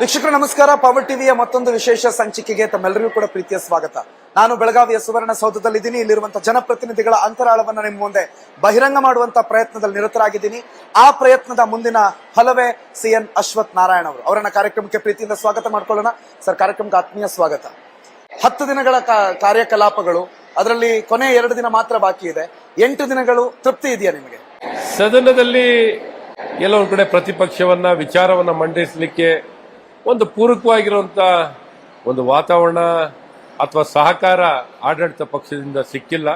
ವೀಕ್ಷಕರು ನಮಸ್ಕಾರ. ಪವರ್ ಟಿವಿಯ ಮತ್ತೊಂದು ವಿಶೇಷ ಸಂಚಿಕೆಗೆ ತಮ್ಮೆಲ್ಲರಿಗೂ ಕೂಡ ಪ್ರೀತಿಯ ಸ್ವಾಗತ. ನಾನು ಬೆಳಗಾವಿಯ ಸುವರ್ಣಸೌಧದಲ್ಲಿದ್ದೀನಿ. ಇಲ್ಲಿರುವಂತಹ ಜನಪ್ರತಿನಿಧಿಗಳ ಅಂತರಾಳವನ್ನ ನಿಮ್ಮ ಮುಂದೆ ಬಹಿರಂಗ ಮಾಡುವಂತಹ ಪ್ರಯತ್ನದಲ್ಲಿ ನಿರತರಾಗಿದ್ದೀನಿ. ಆ ಪ್ರಯತ್ನದ ಮುಂದಿನ ಫಲವೇ CN ಅಶ್ವಥ್ ನಾರಾಯಣ ಅವರು. ಅವರನ್ನ ಕಾರ್ಯಕ್ರಮಕ್ಕೆ ಪ್ರೀತಿಯಿಂದ ಸ್ವಾಗತ ಮಾಡ್ಕೊಳ್ಳೋಣ. ಸರ್, ಕಾರ್ಯಕ್ರಮಕ್ಕೆ ಆತ್ಮೀಯ ಸ್ವಾಗತ. 10 ದಿನಗಳ ಕಾರ್ಯಕಲಾಪಗಳು, ಅದರಲ್ಲಿ ಕೊನೆ 2 ದಿನ ಮಾತ್ರ ಬಾಕಿ ಇದೆ. 8 ದಿನಗಳು ತೃಪ್ತಿ ಇದೆಯಾ ನಿಮಗೆ? ಸದನದಲ್ಲಿ ಎಲ್ಲ ಒಂದ್ ಕಡೆ ಪ್ರತಿಪಕ್ಷವನ್ನ ವಿಚಾರವನ್ನ ಮಂಡಿಸಲಿಕ್ಕೆ ಒಂದು ಪೂರಕವಾಗಿರುವಂತ ಒಂದು ವಾತಾವರಣ ಅಥವಾ ಸಹಕಾರ ಆಡಳಿತ ಪಕ್ಷದಿಂದ ಸಿಕ್ಕಿಲ್ಲ.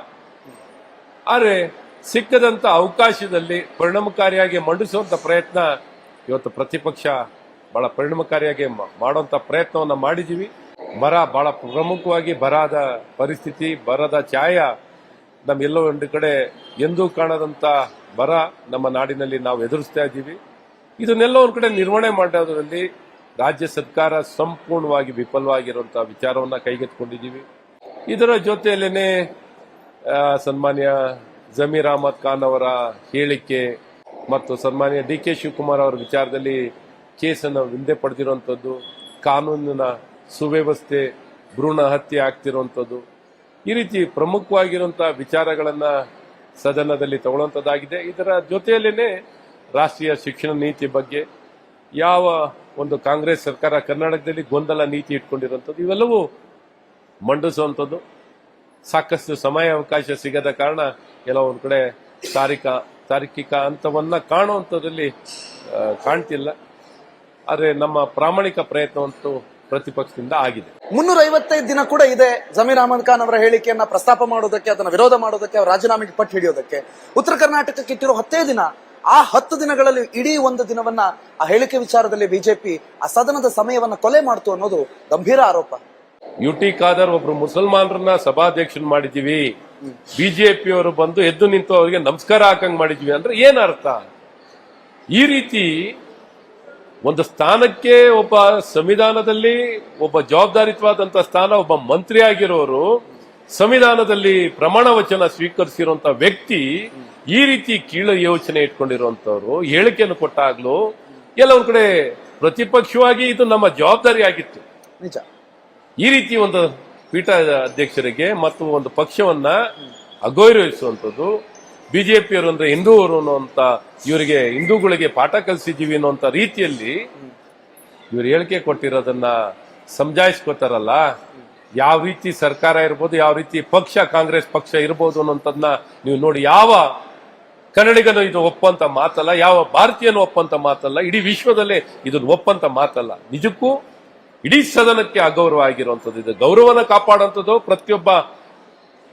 ಆದರೆ ಸಿಕ್ಕದಂತ ಅವಕಾಶದಲ್ಲಿ ಪರಿಣಾಮಕಾರಿಯಾಗಿ ಮಂಡಿಸುವಂತ ಪ್ರಯತ್ನ ಇವತ್ತು ಪ್ರತಿಪಕ್ಷ ಬಹಳ ಪರಿಣಾಮಕಾರಿಯಾಗಿ ಮಾಡುವಂತ ಪ್ರಯತ್ನವನ್ನ ಮಾಡಿದೀವಿ. ಬಹಳ ಪ್ರಮುಖವಾಗಿ ಬರದ ಪರಿಸ್ಥಿತಿ, ಬರದ ಛಾಯ ನಮ್ಮೆಲ್ಲೋ ಒಂದು ಕಡೆ ಎಂದೂ ಕಾಣದಂತ ಬರ ನಮ್ಮ ನಾಡಿನಲ್ಲಿ ನಾವು ಎದುರಿಸ್ತಾ ಇದ್ದೀವಿ. ಇದನ್ನೆಲ್ಲ ಒಂದ್ ಕಡೆ ನಿರ್ವಹಣೆ ಮಾಡೋದ್ರಲ್ಲಿ ರಾಜ್ಯ ಸರ್ಕಾರ ಸಂಪೂರ್ಣವಾಗಿ ವಿಫಲವಾಗಿರುವಂತಹ ವಿಚಾರವನ್ನ ಕೈಗೆತ್ತಿಕೊಂಡಿದ್ದೀವಿ. ಇದರ ಜೊತೆಯಲ್ಲೇನೆ ಸನ್ಮಾನ್ಯ ಜಮೀರ್ ಅಹಮದ್ ಖಾನ್ ಅವರ ಹೇಳಿಕೆ ಮತ್ತು ಸನ್ಮಾನ್ಯ DK ಶಿವಕುಮಾರ್ ಅವರ ವಿಚಾರದಲ್ಲಿ ಕೇಸನ್ನು ಹಿಂದೆ ಪಡೆದಿರುವಂತದ್ದು, ಕಾನೂನಿನ ಸುವ್ಯವಸ್ಥೆ, ಭ್ರೂಣ ಹತ್ಯೆ ಆಗ್ತಿರುವಂತದ್ದು, ಈ ರೀತಿ ಪ್ರಮುಖವಾಗಿರುವಂತಹ ವಿಚಾರಗಳನ್ನ ಸದನದಲ್ಲಿ ತಗೊಳ್ಳುವಂತದ್ದಾಗಿದೆ. ಇದರ ಜೊತೆಯಲ್ಲೇನೆ ರಾಷ್ಟ್ರೀಯ ಶಿಕ್ಷಣ ನೀತಿ ಬಗ್ಗೆ ಯಾವ ಒಂದು ಕಾಂಗ್ರೆಸ್ ಸರ್ಕಾರ ಕರ್ನಾಟಕದಲ್ಲಿ ಗೊಂದಲ ನೀತಿ ಇಟ್ಕೊಂಡಿರುವಂಥದ್ದು, ಇವೆಲ್ಲವೂ ಮಂಡಿಸುವಂಥದ್ದು. ಸಾಕಷ್ಟು ಸಮಯ ಅವಕಾಶ ಸಿಗದ ಕಾರಣ ಎಲ್ಲ ಒಂದು ಕಡೆ ತಾರ್ಕಿಕ ಹಂತವನ್ನ ಕಾಣುವಂಥದ್ರಲ್ಲಿ ಕಾಣ್ತಿಲ್ಲ. ಆದರೆ ನಮ್ಮ ಪ್ರಾಮಾಣಿಕ ಪ್ರಯತ್ನವಂತೂ ಪ್ರತಿಪಕ್ಷದಿಂದ ಆಗಿದೆ. 355 ದಿನ ಕೂಡ ಇದೆ ಜಮೀರ್ ಅಹಮದ್ ಖಾನ್ ಅವರ ಹೇಳಿಕೆಯನ್ನ ಪ್ರಸ್ತಾಪ ಮಾಡೋದಕ್ಕೆ, ಅದನ್ನ ವಿರೋಧ ಮಾಡೋದಕ್ಕೆ, ಅವರ ರಾಜೀನಾಮೆಗೆ ಪಟ್ಟು ಹಿಡಿಯೋದಕ್ಕೆ. ಉತ್ತರ ಕರ್ನಾಟಕಕ್ಕೆ ಇಟ್ಟಿರೋ 10 ದಿನ. ಆ 10 ದಿನಗಳಲ್ಲಿ ಇಡೀ ಒಂದು ದಿನವನ್ನ ಆ ಹೇಳಿಕೆ ವಿಚಾರದಲ್ಲಿ ಬಿಜೆಪಿ ಆ ಸದನದ ಸಮಯವನ್ನ ಕೊಲೆ ಮಾಡ್ತು ಅನ್ನೋದು ಗಂಭೀರ ಆರೋಪ. UT ಖಾದರ್ ಒಬ್ರು ಮುಸಲ್ಮಾನರನ್ನ ಸಭಾಧ್ಯಕ್ಷನ್ ಮಾಡಿದೀವಿ, ಬಿಜೆಪಿಯವರು ಬಂದು ಎದ್ದು ನಿಂತು ಅವರಿಗೆ ನಮಸ್ಕಾರ ಹಾಕಂಗ್ ಮಾಡಿದ್ವಿ ಅಂದ್ರೆ ಏನ್ ಅರ್ಥ? ಈ ರೀತಿ ಒಂದು ಸ್ಥಾನಕ್ಕೆ ಒಬ್ಬ ಸಂವಿಧಾನದಲ್ಲಿ ಒಬ್ಬ ಜವಾಬ್ದಾರಿತ್ವಾದಂತ ಸ್ಥಾನ, ಒಬ್ಬ ಮಂತ್ರಿ ಆಗಿರೋರು, ಸಂವಿಧಾನದಲ್ಲಿ ಪ್ರಮಾಣ ವಚನ ಸ್ವೀಕರಿಸಿರುವಂತ ವ್ಯಕ್ತಿ ಈ ರೀತಿ ಕೀಳು ಯೋಚನೆ ಇಟ್ಕೊಂಡಿರುವಂತವ್ರು ಹೇಳಿಕೆಯನ್ನು ಕೊಟ್ಟಾಗ್ಲೂ ಎಲ್ಲ ಒಂದ್ ಕಡೆ ಪ್ರತಿಪಕ್ಷವಾಗಿ ಇದು ನಮ್ಮ ಜವಾಬ್ದಾರಿ ಆಗಿತ್ತು. ನಿಜ. ಈ ರೀತಿ ಒಂದು ಪೀಠ ಅಧ್ಯಕ್ಷರಿಗೆ ಮತ್ತು ಒಂದು ಪಕ್ಷವನ್ನ ಅಗೌರವಿಸುವಂಥದ್ದು, ಬಿಜೆಪಿಯವರು ಅಂದ್ರೆ ಹಿಂದೂವರು ಅನ್ನುವಂತ ಇವರಿಗೆ ಹಿಂದೂಗಳಿಗೆ ಪಾಠ ಕಲಿಸಿದೀವಿ ಅನ್ನುವಂತ ರೀತಿಯಲ್ಲಿ ಇವರು ಹೇಳಿಕೆ ಕೊಟ್ಟಿರೋದನ್ನ ಸಮಜಾಯಿಸ್ಕೋತಾರಲ್ಲ. ಯಾವ ರೀತಿ ಸರ್ಕಾರ ಇರ್ಬೋದು, ಯಾವ ರೀತಿ ಪಕ್ಷ ಕಾಂಗ್ರೆಸ್ ಪಕ್ಷ ಇರ್ಬೋದು ಅನ್ನೋಂಥದ್ದನ್ನ ನೀವು ನೋಡಿ. ಯಾವ ಕನ್ನಡಿಗನು ಇದು ಒಪ್ಪಂತ ಮಾತಲ್ಲ, ಯಾವ ಭಾರತೀಯನು ಒಪ್ಪಂತ ಮಾತಲ್ಲ, ಇಡೀ ವಿಶ್ವದಲ್ಲೇ ಇದನ್ನು ಒಪ್ಪಂತ ಮಾತಲ್ಲ. ನಿಜಕ್ಕೂ ಇಡೀ ಸದನಕ್ಕೆ ಅಗೌರವ ಆಗಿರುವಂಥದ್ದು. ಇದು ಗೌರವನ ಕಾಪಾಡುವಂಥದ್ದು ಪ್ರತಿಯೊಬ್ಬ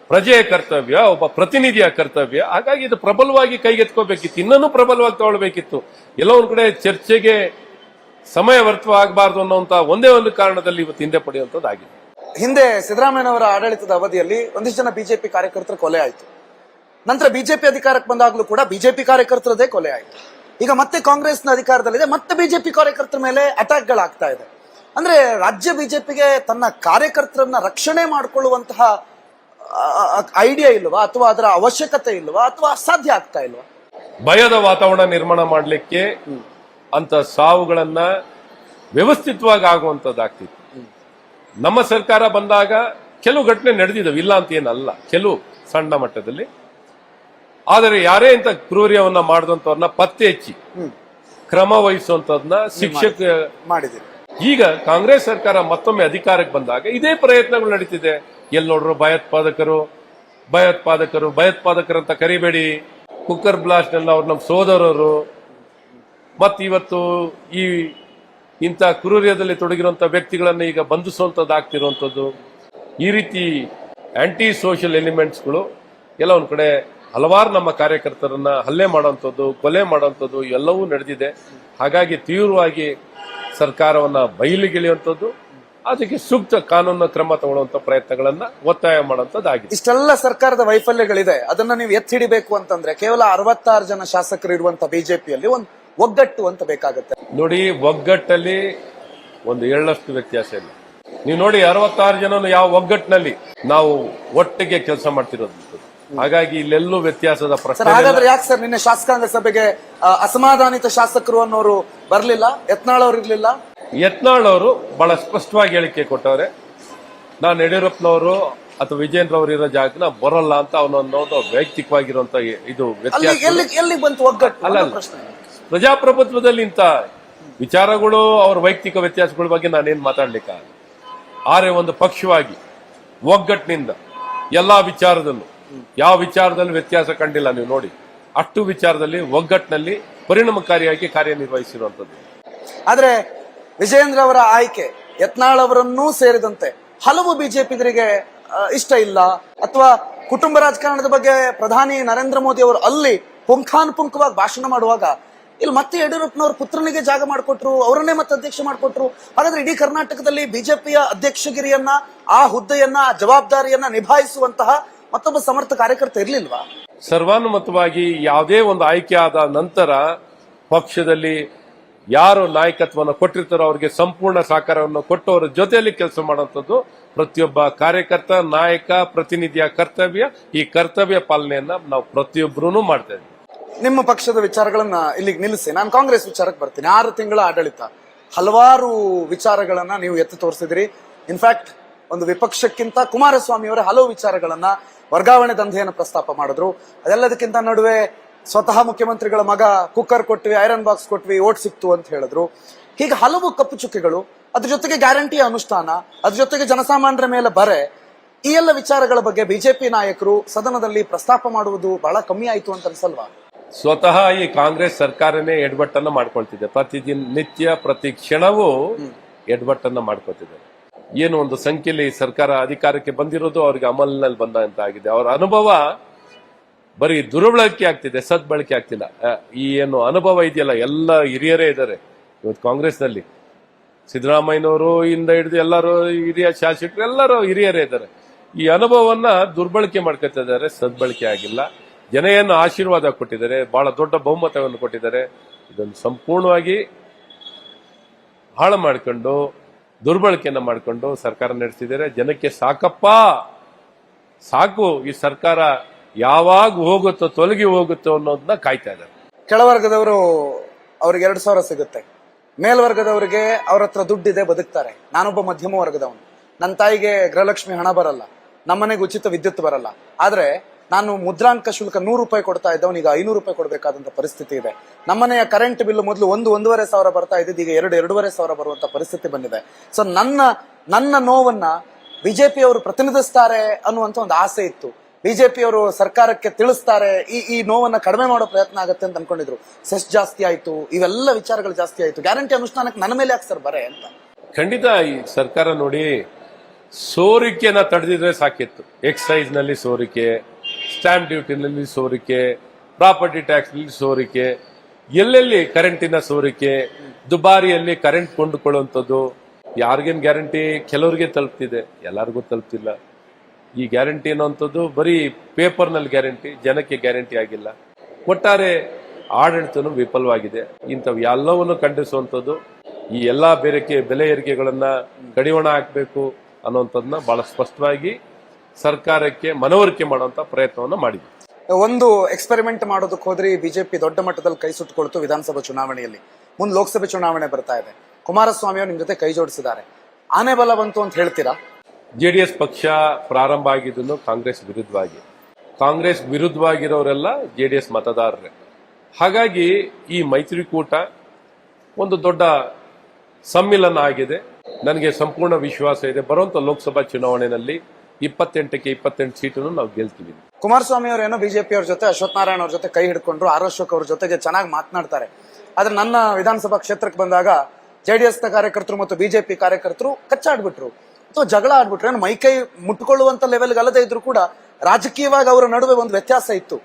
ಪ್ರಜೆಯ ಕರ್ತವ್ಯ, ಒಬ್ಬ ಪ್ರತಿನಿಧಿಯ ಕರ್ತವ್ಯ. ಹಾಗಾಗಿ ಇದು ಪ್ರಬಲವಾಗಿ ಕೈಗೆತ್ಕೋಬೇಕಿತ್ತು, ಇನ್ನೂ ಪ್ರಬಲವಾಗಿ ತಗೊಳ್ಬೇಕಿತ್ತು. ಎಲ್ಲ ಒಂದ್ ಕಡೆ ಚರ್ಚೆಗೆ ಸಮಯ ವ್ಯರ್ಥವಾಗಬಾರದು ಅನ್ನೋಂತ ಒಂದೇ ಒಂದು ಕಾರಣದಲ್ಲಿ ಇವತ್ತು ಹಿಂದೆ ಪಡೆಯುವಂತದ್ದಾಗಿದೆ. ಹಿಂದೆ ಸಿದ್ದರಾಮಯ್ಯನವರ ಆಡಳಿತದ ಅವಧಿಯಲ್ಲಿ ಒಂದಿಷ್ಟು ಜನ ಬಿಜೆಪಿ ಕಾರ್ಯಕರ್ತರ ಕೊಲೆ ಆಯಿತು. ನಂತರ ಬಿಜೆಪಿ ಅಧಿಕಾರಕ್ಕೆ ಬಂದಾಗ್ಲೂ ಕೂಡ ಬಿಜೆಪಿ ಕಾರ್ಯಕರ್ತರದೇ ಕೊಲೆ ಆಯಿತು. ಈಗ ಮತ್ತೆ ಕಾಂಗ್ರೆಸ್ನ ಅಧಿಕಾರದಲ್ಲಿದೆ, ಮತ್ತೆ ಬಿಜೆಪಿ ಕಾರ್ಯಕರ್ತರ ಮೇಲೆ ಅಟ್ಯಾಕ್ಗಳಾಗ್ತಾ ಇದೆ. ಅಂದ್ರೆ ರಾಜ್ಯ ಬಿಜೆಪಿಗೆ ತನ್ನ ಕಾರ್ಯಕರ್ತರನ್ನ ರಕ್ಷಣೆ ಮಾಡಿಕೊಳ್ಳುವಂತಹ ಐಡಿಯಾ ಇಲ್ವಾ, ಅಥವಾ ಅದರ ಅವಶ್ಯಕತೆ ಇಲ್ವಾ, ಅಥವಾ ಅಸಾಧ್ಯ ಆಗ್ತಾ ಇಲ್ವಾ? ಭಯದ ವಾತಾವರಣ ನಿರ್ಮಾಣ ಮಾಡಲಿಕ್ಕೆ ಅಂತ ಸಾವುಗಳನ್ನ ವ್ಯವಸ್ಥಿತವಾಗಿ ಆಗುವಂತದ್ದಾಗ್ತಿತ್ತು. ನಮ್ಮ ಸರ್ಕಾರ ಬಂದಾಗ ಕೆಲವು ಘಟನೆ ನಡೆದಿದ್ದಾವೆ, ಇಲ್ಲ ಅಂತ ಏನಲ್ಲ, ಕೆಲವು ಸಣ್ಣ ಮಟ್ಟದಲ್ಲಿ. ಆದರೆ ಯಾರೇ ಇಂಥ ಕ್ರೂರ್ಯವನ್ನ ಮಾಡಿದಂತವ್ರನ್ನ ಪತ್ತೆ ಹಚ್ಚಿ ಕ್ರಮ ವಹಿಸುವಂತದನ್ನ ಶಿಕ್ಷಕ ಮಾಡಿದ್ರು. ಈಗ ಕಾಂಗ್ರೆಸ್ ಸರ್ಕಾರ ಮತ್ತೊಮ್ಮೆ ಅಧಿಕಾರಕ್ಕೆ ಬಂದಾಗ ಇದೇ ಪ್ರಯತ್ನಗಳು ನಡೀತಿದೆ. ಎಲ್ಲಿ ನೋಡ್ರು ಭಯೋತ್ಪಾದಕರು ಅಂತ ಕರಿಬೇಡಿ, ಕುಕ್ಕರ್ ಬ್ಲಾಸ್ಟ್ ಎಲ್ಲ ಅವ್ರು ನಮ್ಮ ಸೋದರರು. ಮತ್ತಿವತ್ತು ಈ ಇಂಥ ಕ್ರೂರ್ಯದಲ್ಲಿ ತೊಡಗಿರುವಂತ ವ್ಯಕ್ತಿಗಳನ್ನ ಈಗ ಬಂಧಿಸುವಂತದ್ದಾಗ್ತಿರುವಂತದ್ದು. ಈ ರೀತಿ ಆಂಟಿ ಸೋಷಿಯಲ್ ಎಲಿಮೆಂಟ್ಸ್ಗಳು ಎಲ್ಲ ಒಂದ್ ಕಡೆ ಹಲವಾರು ನಮ್ಮ ಕಾರ್ಯಕರ್ತರನ್ನ ಹಲ್ಲೆ ಮಾಡುವಂಥದ್ದು, ಕೊಲೆ ಮಾಡುವಂಥದ್ದು ಎಲ್ಲವೂ ನಡೆದಿದೆ. ಹಾಗಾಗಿ ತೀವ್ರವಾಗಿ ಸರ್ಕಾರವನ್ನ ಬಯಲಿಗೆಳೆಯುವಂಥದ್ದು, ಅದಕ್ಕೆ ಸೂಕ್ತ ಕಾನೂನು ಕ್ರಮ ತಗೊಳ್ಳುವಂತ ಪ್ರಯತ್ನಗಳನ್ನ ಒತ್ತಾಯ ಮಾಡುವಂತದ್ದಾಗಿದೆ. ಇಷ್ಟೆಲ್ಲ ಸರ್ಕಾರದ ವೈಫಲ್ಯಗಳಿದೆ, ಅದನ್ನ ನೀವು ಎತ್ತಿ ಹಿಡಿಬೇಕು ಅಂತಂದ್ರೆ ಕೇವಲ 66 ಜನ ಶಾಸಕರು ಇರುವಂತ ಬಿಜೆಪಿಯಲ್ಲಿ ಒಂದು ಒಗ್ಗಟ್ಟು ಅಂತ ಬೇಕಾಗುತ್ತೆ. ನೋಡಿ, ಒಗ್ಗಟ್ಟಲ್ಲಿ ಒಂದು ಎಳ್ಳಷ್ಟು ವ್ಯತ್ಯಾಸ ಇಲ್ಲ. ನೀವು ನೋಡಿ, 66 ಜನನು ಯಾವ ಒಗ್ಗಟ್ಟಿನಲ್ಲಿ ನಾವು ಒಟ್ಟಿಗೆ ಕೆಲಸ ಮಾಡ್ತಿರೋದು. ಹಾಗಾಗಿ ಇಲ್ಲೆಲ್ಲೂ ವ್ಯತ್ಯಾಸದ ಪ್ರಶ್ನೆ. ಹಾಗಾದ್ರೆ ಯಾಕೆ ಸರ್ ನಿನ್ನೆ ಶಾಸಕಾಂಗ ಸಭೆಗೆ ಅಸಮಾಧಾನಿತ ಶಾಸಕರು ಅನ್ನೋರು ಬರ್ಲಿಲ್ಲ? ಯತ್ನಾಳ್ ಅವ್ರು ಇರ್ಲಿಲ್ಲ? ಯತ್ನಾಳ್ ಅವರು ಬಹಳ ಸ್ಪಷ್ಟವಾಗಿ ಹೇಳಿಕೆ ಕೊಟ್ಟವ್ರೆ, ನಾನು ಯಡಿಯೂರಪ್ಪನವರು ಅಥವಾ ವಿಜಯೇಂದ್ರ ಅವರು ಇರೋ ಜಾಗಕ್ಕೆ ನಾವು ಬರಲ್ಲ ಅಂತ ಅವನೊಂದು ವೈಯಕ್ತಿಕವಾಗಿರುವಂತ ಇದು ವ್ಯತ್ಯಾಸ. ಎಲ್ಲಿ ಬಂತು ಒಗ್ಗಟ್ಟು? ಅಲ್ಲ, ಪ್ರಜಾಪ್ರಭುತ್ವದಲ್ಲಿ ಇಂಥ ವಿಚಾರಗಳು ಅವ್ರ ವೈಯಕ್ತಿಕ ವ್ಯತ್ಯಾಸಗಳ ಬಗ್ಗೆ ನಾನೇನ್ ಮಾತಾಡ್ಲಿಕ್ಕ. ಆದ್ರೆ ಒಂದು ಪಕ್ಷವಾಗಿ ಒಗ್ಗಟ್ಟಿನಿಂದ ಎಲ್ಲಾ ವಿಚಾರದಲ್ಲೂ ಯಾವ ವಿಚಾರದಲ್ಲಿ ವ್ಯತ್ಯಾಸ ಕಂಡಿಲ್ಲ. ನೀವು ನೋಡಿ, ಅಷ್ಟು ವಿಚಾರದಲ್ಲಿ ಒಗ್ಗಟ್ಟಿನಲ್ಲಿ ಪರಿಣಾಮಕಾರಿಯಾಗಿ ಕಾರ್ಯನಿರ್ವಹಿಸಿರುವಂತದ್ದು. ಆದ್ರೆ ವಿಜಯೇಂದ್ರ ಅವರ ಆಯ್ಕೆ ಯತ್ನಾಳ್ ಅವರನ್ನೂ ಸೇರಿದಂತೆ ಹಲವು ಬಿಜೆಪಿಗರಿಗೆ ಇಷ್ಟ ಇಲ್ಲ, ಅಥವಾ ಕುಟುಂಬ ರಾಜಕಾರಣದ ಬಗ್ಗೆ ಪ್ರಧಾನಿ ನರೇಂದ್ರ ಮೋದಿ ಅವರು ಅಲ್ಲಿ ಪುಂಖಾನುಪುಂಖವಾಗಿ ಭಾಷಣ ಮಾಡುವಾಗ ಇಲ್ಲಿ ಮತ್ತೆ ಯಡಿಯೂರಪ್ಪನವ್ರ ಪುತ್ರನಿಗೆ ಜಾಗ ಮಾಡಿಕೊಟ್ರು, ಅವರನ್ನೇ ಮತ್ತೆ ಅಧ್ಯಕ್ಷ ಮಾಡಿಕೊಟ್ರು. ಹಾಗಾದ್ರೆ ಇಡೀ ಕರ್ನಾಟಕದಲ್ಲಿ ಬಿಜೆಪಿಯ ಅಧ್ಯಕ್ಷಗಿರಿಯನ್ನ, ಆ ಹುದ್ದೆಯನ್ನ, ಆ ಜವಾಬ್ದಾರಿಯನ್ನ ನಿಭಾಯಿಸುವಂತಹ ಮತ್ತೊಬ್ಬ ಸಮರ್ಥ ಕಾರ್ಯಕರ್ತ ಇರ್ಲಿಲ್ವಾ? ಸರ್ವಾನುಮತವಾಗಿ ಯಾವುದೇ ಒಂದು ಆಯ್ಕೆ ಆದ ನಂತರ ಪಕ್ಷದಲ್ಲಿ ಯಾರು ನಾಯಕತ್ವವನ್ನು ಕೊಟ್ಟಿರ್ತಾರೋ ಅವರಿಗೆ ಸಂಪೂರ್ಣ ಸಹಕಾರವನ್ನು ಕೊಟ್ಟು ಅವರ ಜೊತೆಯಲ್ಲಿ ಕೆಲಸ ಮಾಡುವಂಥದ್ದು ಪ್ರತಿಯೊಬ್ಬ ಕಾರ್ಯಕರ್ತ, ನಾಯಕ, ಪ್ರತಿನಿಧಿಯ ಕರ್ತವ್ಯ. ಈ ಕರ್ತವ್ಯ ಪಾಲನೆಯನ್ನ ನಾವು ಪ್ರತಿಯೊಬ್ಬರೂ ಮಾಡ್ತಾ ಇದ್ದೀವಿ. ನಿಮ್ಮ ಪಕ್ಷದ ವಿಚಾರಗಳನ್ನ ಇಲ್ಲಿಗೆ ನಿಲ್ಲಿಸಿ, ನಾನು ಕಾಂಗ್ರೆಸ್ ವಿಚಾರಕ್ಕೆ ಬರ್ತೀನಿ. 6 ತಿಂಗಳ ಆಡಳಿತ, ಹಲವಾರು ವಿಚಾರಗಳನ್ನ ನೀವು ಎತ್ತಿ ತೋರಿಸಿದಿರಿ. ಇನ್ಫ್ಯಾಕ್ಟ್ ಒಂದು ವಿಪಕ್ಷಕ್ಕಿಂತ ಕುಮಾರಸ್ವಾಮಿ ಅವರ ಹಲವು ವಿಚಾರಗಳನ್ನ, ವರ್ಗಾವಣೆ ದಂಧೆಯನ್ನು ಪ್ರಸ್ತಾಪ ಮಾಡಿದ್ರು. ಅದೆಲ್ಲದಕ್ಕಿಂತ ನಡುವೆ ಸ್ವತಃ ಮುಖ್ಯಮಂತ್ರಿಗಳ ಮಗ ಕುಕ್ಕರ್ ಕೊಟ್ವಿ, ಐರನ್ ಬಾಕ್ಸ್ ಕೊಟ್ವಿ, ಓಟ್ ಸಿಕ್ತು ಅಂತ ಹೇಳಿದ್ರು. ಹೀಗೆ ಹಲವು ಕಪ್ಪು ಚುಕ್ಕೆಗಳು, ಅದ್ರ ಜೊತೆಗೆ ಗ್ಯಾರಂಟಿ ಅನುಷ್ಠಾನ, ಅದ್ರ ಜೊತೆಗೆ ಜನಸಾಮಾನ್ಯರ ಮೇಲೆ ಬರೆ, ಈ ಎಲ್ಲ ವಿಚಾರಗಳ ಬಗ್ಗೆ ಬಿಜೆಪಿ ನಾಯಕರು ಸದನದಲ್ಲಿ ಪ್ರಸ್ತಾಪ ಮಾಡುವುದು ಬಹಳ ಕಮ್ಮಿ ಆಯ್ತು ಅಂತ ಅನ್ಸಲ್ವಾ? ಸ್ವತಃ ಈ ಕಾಂಗ್ರೆಸ್ ಸರ್ಕಾರನೇ ಎಡ್ಬಟ್ಟನ್ನ ಮಾಡ್ಕೊಳ್ತಿದೆ. ನಿತ್ಯ ಪ್ರತಿ ಕ್ಷಣವೂ ಎಡ್ಬಟ್ಟನ್ನ ಮಾಡ್ಕೊಳ್ತಿದೆ. ಏನು ಒಂದು ಸಂಖ್ಯೆಯಲ್ಲಿ ಸರ್ಕಾರ ಅಧಿಕಾರಕ್ಕೆ ಬಂದಿರೋದು ಅವ್ರಿಗೆ ಅಮಲ್ನಲ್ಲಿ ಬಂದಂತ ಆಗಿದೆ. ಅವರ ಅನುಭವ ಬರೀ ದುರ್ಬಳಕೆ ಆಗ್ತಿದೆ, ಸದ್ಬಳಕೆ ಆಗ್ತಿಲ್ಲ. ಈ ಏನು ಅನುಭವ ಇದೆಯಲ್ಲ, ಎಲ್ಲ ಹಿರಿಯರೇ ಇದ್ದಾರೆ ಇವತ್ತು ಕಾಂಗ್ರೆಸ್ನಲ್ಲಿ. ಸಿದ್ದರಾಮಯ್ಯನವರು ಇಂದ ಹಿಡಿದು ಎಲ್ಲರೂ ಹಿರಿಯ ಶಾಸಕರು ಎಲ್ಲರೂ ಹಿರಿಯರೇ ಇದ್ದಾರೆ. ಈ ಅನುಭವವನ್ನ ದುರ್ಬಳಕೆ ಮಾಡ್ಕೊತಾ ಇದ್ದಾರೆ, ಸದ್ಬಳಕೆ ಆಗಿಲ್ಲ. ಜನ ಏನು ಆಶೀರ್ವಾದ ಕೊಟ್ಟಿದ್ದಾರೆ, ಬಹಳ ದೊಡ್ಡ ಬಹುಮತವನ್ನು ಕೊಟ್ಟಿದ್ದಾರೆ. ಇದನ್ನು ಸಂಪೂರ್ಣವಾಗಿ ಹಾಳು ಮಾಡಿಕೊಂಡು ದುರ್ಬಳಕೆಯನ್ನ ಮಾಡಿಕೊಂಡು ಸರ್ಕಾರ ನಡೆಸಿದ್ದಾರೆ. ಜನಕ್ಕೆ ಸಾಕಪ್ಪ, ಸಾಕು, ಈ ಸರ್ಕಾರ ಯಾವಾಗ ಹೋಗುತ್ತೋ, ತೊಲಗಿ ಹೋಗುತ್ತೋ ಅನ್ನೋದನ್ನ ಕಾಯ್ತಾ ಇದ್ದಾರೆ. ಕೆಳವರ್ಗದವರು ಅವ್ರಿಗೆ 2,000 ಸಿಗುತ್ತೆ, ಮೇಲ್ವರ್ಗದವರಿಗೆ ಅವ್ರ ಹತ್ರ ದುಡ್ಡಿದೆ, ಬದುಕ್ತಾರೆ. ನಾನೊಬ್ಬ ಮಧ್ಯಮ ವರ್ಗದವನು, ನನ್ನ ತಾಯಿಗೆ ಗೃಹಲಕ್ಷ್ಮಿ ಹಣ ಬರಲ್ಲ, ನಮ್ಮನೆಗೆ ಉಚಿತ ವಿದ್ಯುತ್ ಬರಲ್ಲ. ಆದ್ರೆ ನಾನು ಮುದ್ರಾಂಕ ಶುಲ್ಕ 100 ರೂಪಾಯಿ ಕೊಡ್ತಾ ಇದ್ದವನು ಈಗ 500 ರೂಪಾಯಿ ಕೊಡಬೇಕಾದಂತ ಪರಿಸ್ಥಿತಿ ಇದೆ. ನಮ್ಮನೆಯ ಕರೆಂಟ್ ಬಿಲ್ ಮೊದಲು 1-1.5 ಸಾವಿರ ಬರ್ತಾ ಇದ್ದಿದ್ದು ಈಗ 2-2.5 ಸಾವಿರ ಬರುವಂತ ಪರಿಸ್ಥಿತಿ ಬಂದಿದೆ. ಸೊ ನನ್ನ ನೋವನ್ನ ಬಿಜೆಪಿಯವರು ಪ್ರತಿನಿಧಿಸ್ತಾರೆ ಅನ್ನುವಂತ ಒಂದು ಆಸೆ ಇತ್ತು. ಬಿಜೆಪಿಯವರು ಸರ್ಕಾರಕ್ಕೆ ತಿಳಿಸ್ತಾರೆ, ಈ ನೋವನ್ನ ಕಡಿಮೆ ಮಾಡೋ ಪ್ರಯತ್ನ ಆಗುತ್ತೆ ಅಂತ ಅನ್ಕೊಂಡಿದ್ರು. ಸೆಸ್ ಜಾಸ್ತಿ ಆಯ್ತು, ಇವೆಲ್ಲ ವಿಚಾರಗಳು ಜಾಸ್ತಿ ಆಯ್ತು. ಗ್ಯಾರಂಟಿ ಅನುಷ್ಠಾನಕ್ಕೆ ನನ್ನ ಮೇಲೆ ಯಾಕೆ ಸರ್ ಬರೆ ಅಂತ? ಖಂಡಿತ ಈ ಸರ್ಕಾರ ನೋಡಿ, ಸೋರಿಕೆನ ತಡೆದಿದ್ರೆ ಸಾಕಿತ್ತು. ಎಕ್ಸೈಸ್ ನಲ್ಲಿ ಸೋರಿಕೆ, ಸ್ಟಾಂಪ್ ಡ್ಯೂಟಿನಲ್ಲಿ ಸೋರಿಕೆ, ಪ್ರಾಪರ್ಟಿ ಟ್ಯಾಕ್ಸ್ ನಲ್ಲಿ ಸೋರಿಕೆ, ಎಲ್ಲೆಲ್ಲಿ ಕರೆಂಟಿನ ಸೋರಿಕೆ, ದುಬಾರಿಯಲ್ಲಿ ಕರೆಂಟ್ ಕೊಂಡುಕೊಳ್ಳುವಂಥದ್ದು. ಯಾರಿಗೇನು ಗ್ಯಾರಂಟಿ? ಕೆಲವರಿಗೆ ತಲುಪ್ತಿದೆ, ಎಲ್ಲರಿಗೂ ತಲುಪ್ತಿಲ್ಲ. ಈ ಗ್ಯಾರಂಟಿ ಅನ್ನುವಂಥದ್ದು ಬರೀ ಪೇಪರ್ನಲ್ಲಿ ಗ್ಯಾರಂಟಿ, ಜನಕ್ಕೆ ಗ್ಯಾರಂಟಿ ಆಗಿಲ್ಲ. ಒಟ್ಟಾರೆ ಆಡಳಿತನು ವಿಫಲವಾಗಿದೆ. ಇಂಥವು ಎಲ್ಲವನ್ನು ಖಂಡಿಸುವಂಥದ್ದು, ಈ ಎಲ್ಲಾ ಬೆಲೆ ಏರಿಕೆಗಳನ್ನ ಕಡಿವಾಣ ಹಾಕಬೇಕು ಅನ್ನುವಂಥದ್ದನ್ನ ಬಹಳ ಸ್ಪಷ್ಟವಾಗಿ ಸರ್ಕಾರಕ್ಕೆ ಮನವರಿಕೆ ಮಾಡುವಂತ ಪ್ರಯತ್ನವನ್ನು ಮಾಡಿದೆ. ಒಂದು ಎಕ್ಸ್ಪೆರಿಮೆಂಟ್ ಮಾಡೋದಕ್ಕೆ ಹೋದ್ರಿ, ಬಿಜೆಪಿ ದೊಡ್ಡ ಮಟ್ಟದಲ್ಲಿ ಕೈ ಸುಟ್ಟುಕೊಳ್ತು ವಿಧಾನಸಭಾ ಚುನಾವಣೆಯಲ್ಲಿ. ಮುಂದೆ ಲೋಕಸಭೆ ಚುನಾವಣೆ ಬರ್ತಾ ಇದೆ, ಕುಮಾರಸ್ವಾಮಿ ಅವರು ನಿಮ್ ಜೊತೆ ಕೈ ಜೋಡಿಸಿದ್ದಾರೆ. ಆನೆ ಬಲ ಬಂತು ಅಂತ ಹೇಳ್ತೀರಾ? ಜೆಡಿಎಸ್ ಪಕ್ಷ ಪ್ರಾರಂಭ ಆಗಿದ್ದನ್ನು ಕಾಂಗ್ರೆಸ್ ವಿರುದ್ಧವಾಗಿ, ಕಾಂಗ್ರೆಸ್ ವಿರುದ್ಧವಾಗಿರೋರೆಲ್ಲ ಜೆಡಿಎಸ್ ಮತದಾರರೇ. ಹಾಗಾಗಿ ಈ ಮೈತ್ರಿಕೂಟ ಒಂದು ದೊಡ್ಡ ಸಮ್ಮಿಲನ ಆಗಿದೆ. ನನಗೆ ಸಂಪೂರ್ಣ ವಿಶ್ವಾಸ ಇದೆ, ಬರುವಂತ ಲೋಕಸಭಾ ಚುನಾವಣೆಯಲ್ಲಿ 28ಕ್ಕೆ 28 ಸೀಟನ್ನು ನಾವು ಗೆಲ್ತೀವಿ. ಕುಮಾರಸ್ವಾಮಿ ಅವರೇನೋ ಬಿಜೆಪಿ ಅವ್ರ ಜೊತೆ, ಅಶ್ವಥ್ ನಾರಾಯಣ ಅವ್ರ ಜೊತೆ ಕೈ ಹಿಡ್ಕೊಂಡ್ರು, ಆರ್ ಅಶೋಕ್ ಅವ್ರ ಜೊತೆಗೆ ಚೆನ್ನಾಗಿ ಮಾತನಾಡ್ತಾರೆ. ಆದ್ರೆ ನನ್ನ ವಿಧಾನಸಭಾ ಕ್ಷೇತ್ರಕ್ಕೆ ಬಂದಾಗ ಜೆಡಿಎಸ್ ಕಾರ್ಯಕರ್ತರು ಮತ್ತು ಬಿಜೆಪಿ ಕಾರ್ಯಕರ್ತರು ಕಚ್ಚಾಡ್ಬಿಟ್ರು ಅಥವಾ ಜಗಳ ಆಡ್ಬಿಟ್ರು. ಏನು ಮೈಕೈ ಮುಟ್ಕೊಳ್ಳುವಂತ ಲೆವೆಲ್ಗೆ ಅಲ್ಲದೆ ಇದ್ರು ಕೂಡ ರಾಜಕೀಯವಾಗಿ ಅವರ ನಡುವೆ ಒಂದು ವ್ಯತ್ಯಾಸ ಇತ್ತು.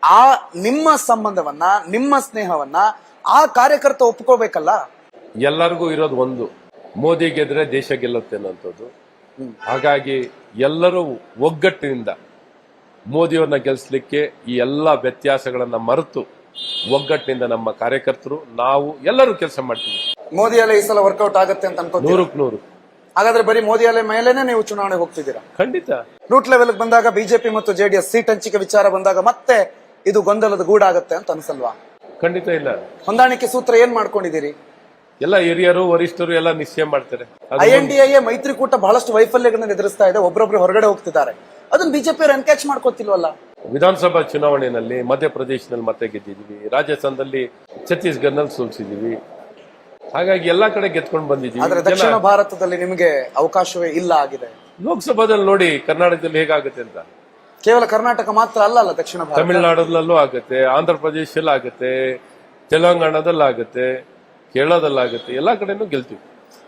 ಆ ನಿಮ್ಮ ಸಂಬಂಧವನ್ನ, ನಿಮ್ಮ ಸ್ನೇಹವನ್ನ ಆ ಕಾರ್ಯಕರ್ತ ಒಪ್ಕೋಬೇಕಲ್ಲ. ಎಲ್ಲರಿಗೂ ಇರೋದು ಒಂದು, ಮೋದಿ ಗೆದ್ರೆ ದೇಶ ಗೆಲ್ಲುತ್ತೆ ಅನ್ನೋಂಥದ್ದು. ಹಾಗಾಗಿ ಎಲ್ಲರೂ ಒಗ್ಗಟ್ಟಿನಿಂದ ಮೋದಿಯವ್ರನ್ನ ಗೆಲ್ಲಿಸಲಿಕ್ಕೆ ಈ ಎಲ್ಲಾ ವ್ಯತ್ಯಾಸಗಳನ್ನ ಮರೆತು ಒಗ್ಗಟ್ಟಿನಿಂದ ನಮ್ಮ ಕಾರ್ಯಕರ್ತರು ನಾವು ಎಲ್ಲರೂ ಕೆಲಸ ಮಾಡ್ತೀವಿ. ಮೋದಿ ಅಲೆ ಈ ಸಲ ವರ್ಕೌಟ್ ಆಗುತ್ತೆ ಅಂತ ಅನ್ಕೋತೀವಿ? 100ಕ್ಕೆ 100. ಹಾಗಾದ್ರೆ ಬರೀ ಮೋದಿ ಅಲೆ ಮೇಲೇನೆ ನೀವು ಚುನಾವಣೆ ಹೋಗ್ತಿದ್ದೀರಾ? ಖಂಡಿತ. ರೂಟ್ ಲೆವೆಲ್ ಬಂದಾಗ ಬಿಜೆಪಿ ಮತ್ತು ಜೆಡಿಎಸ್ ಸೀಟ್ ಹಂಚಿಕೆ ವಿಚಾರ ಬಂದಾಗ ಮತ್ತೆ ಇದು ಗೊಂದಲದ ಗೂಡಾಗುತ್ತೆ ಅಂತ ಅನ್ಸಲ್ವಾ? ಖಂಡಿತ ಇಲ್ಲ. ಹೊಂದಾಣಿಕೆ ಸೂತ್ರ ಏನ್ ಮಾಡ್ಕೊಂಡಿದ್ದೀರಿ? ಎಲ್ಲ ಹಿರಿಯರು ವರಿಷ್ಠರು ಎಲ್ಲ ನಿಶ್ಚಯ ಮಾಡ್ತಾರೆ. INDA ಮೈತ್ರಿಕೂಟ ಬಹಳಷ್ಟು ವೈಫಲ್ಯಗಳನ್ನ ಎದುರಿಸ್ತಾ ಇದೆ, ಒಬ್ಬರೊಬ್ರು ಹೊರಗಡೆ ಹೋಗ್ತಿದ್ದಾರೆ. ಅದನ್ನ ಬಿಜೆಪಿ ಅವರು ಎನ್ಕ್ಯಾಚ್ ಮಾಡ್ಕೋತಿಲ್ವಲ್ಲ? ವಿಧಾನಸಭಾ ಚುನಾವಣೆಯಲ್ಲಿ ಮಧ್ಯಪ್ರದೇಶದಲ್ಲಿ ಮತ್ತೆ ಗೆದ್ದಿದ್ವಿ, ರಾಜಸ್ಥಾನದಲ್ಲಿ ಛತ್ತೀಸ್ಗಢನಲ್ಲಿ ಸೋಲ್ಸಿದೀವಿ. ಹಾಗಾಗಿ ಎಲ್ಲಾ ಕಡೆ ಗೆದ್ಕೊಂಡು ಬಂದಿದ್ದೀವಿ. ಆದ್ರೆ ದಕ್ಷಿಣ ಭಾರತದಲ್ಲಿ ನಿಮಗೆ ಅವಕಾಶವೇ ಇಲ್ಲ ಆಗಿದೆ. ಲೋಕಸಭಾದಲ್ಲಿ ನೋಡಿ ಕರ್ನಾಟಕದಲ್ಲಿ ಹೇಗಾಗುತ್ತೆ ಅಂತ. ಕೇವಲ ಕರ್ನಾಟಕ ಮಾತ್ರ ಅಲ್ಲ ದಕ್ಷಿಣ ಭಾರತ, ತಮಿಳುನಾಡಲ್ಲೂ ಆಗುತ್ತೆ, ಆಂಧ್ರ ಪ್ರದೇಶದಲ್ಲಿ ಆಗುತ್ತೆ, ತೆಲಂಗಾಣದಲ್ಲಿ ಆಗುತ್ತೆ, ಕೇರಳದಲ್ಲಾಗುತ್ತೆ, ಎಲ್ಲಾ ಕಡೆನೂ ಗೆಲ್ತೀವಿ.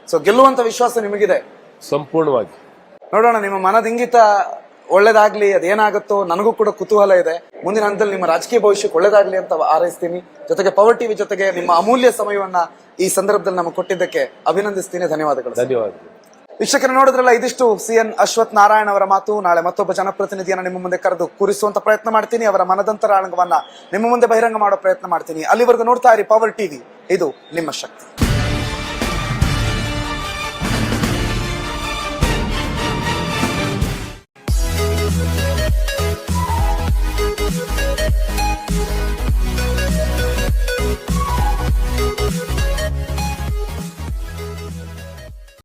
ಸೊ ಗೆಲ್ಲುವಂತ ವಿಶ್ವಾಸ ನಿಮಗಿದೆ ಸಂಪೂರ್ಣವಾಗಿ. ನೋಡೋಣ, ನಿಮ್ಮ ಮನದಿಂಗಿತ ಒಳ್ಳೇದಾಗ್ಲಿ. ಅದೇನಾಗುತ್ತೋ ನನಗೂ ಕೂಡ ಕುತೂಹಲ ಇದೆ. ಮುಂದಿನ ಹಂತದಲ್ಲಿ ನಿಮ್ಮ ರಾಜಕೀಯ ಭವಿಷ್ಯಕ್ಕೆ ಒಳ್ಳೇದಾಗ್ಲಿ ಅಂತ ಹಾರೈಸ್ತೀನಿ. ಜೊತೆಗೆ ಪವರ್ ಟಿವಿ ಜೊತೆಗೆ ನಿಮ್ಮ ಅಮೂಲ್ಯ ಸಮಯವನ್ನ ಈ ಸಂದರ್ಭದಲ್ಲಿ ನಮಗೆ ಕೊಟ್ಟಿದ್ದಕ್ಕೆ ಅಭಿನಂದಿಸ್ತೀನಿ. ಧನ್ಯವಾದಗಳು. ಧನ್ಯವಾದಗಳು. ವೀಕ್ಷಕರು ನೋಡಿದ್ರಲ್ಲ, ಇದಿಷ್ಟು CN ಅಶ್ವಥ್ ನಾರಾಯಣ್ ಅವರ ಮಾತು. ನಾಳೆ ಮತ್ತೊಬ್ಬ ಜನಪ್ರತಿನಿಧಿಯನ್ನ ನಿಮ್ಮ ಮುಂದೆ ಕರೆದು ಕೂರಿಸುವಂತ ಪ್ರಯತ್ನ ಮಾಡ್ತೀನಿ. ಅವರ ಮನದಂತರಾಳವನ್ನ ನಿಮ್ಮ ಮುಂದೆ ಬಹಿರಂಗ ಮಾಡೋ ಪ್ರಯತ್ನ ಮಾಡ್ತೀನಿ. ಅಲ್ಲಿವರೆಗೂ ನೋಡ್ತಾ ಇರಿ ಪವರ್ ಟಿವಿ, ಇದು ನಿಮ್ಮ ಶಕ್ತಿ.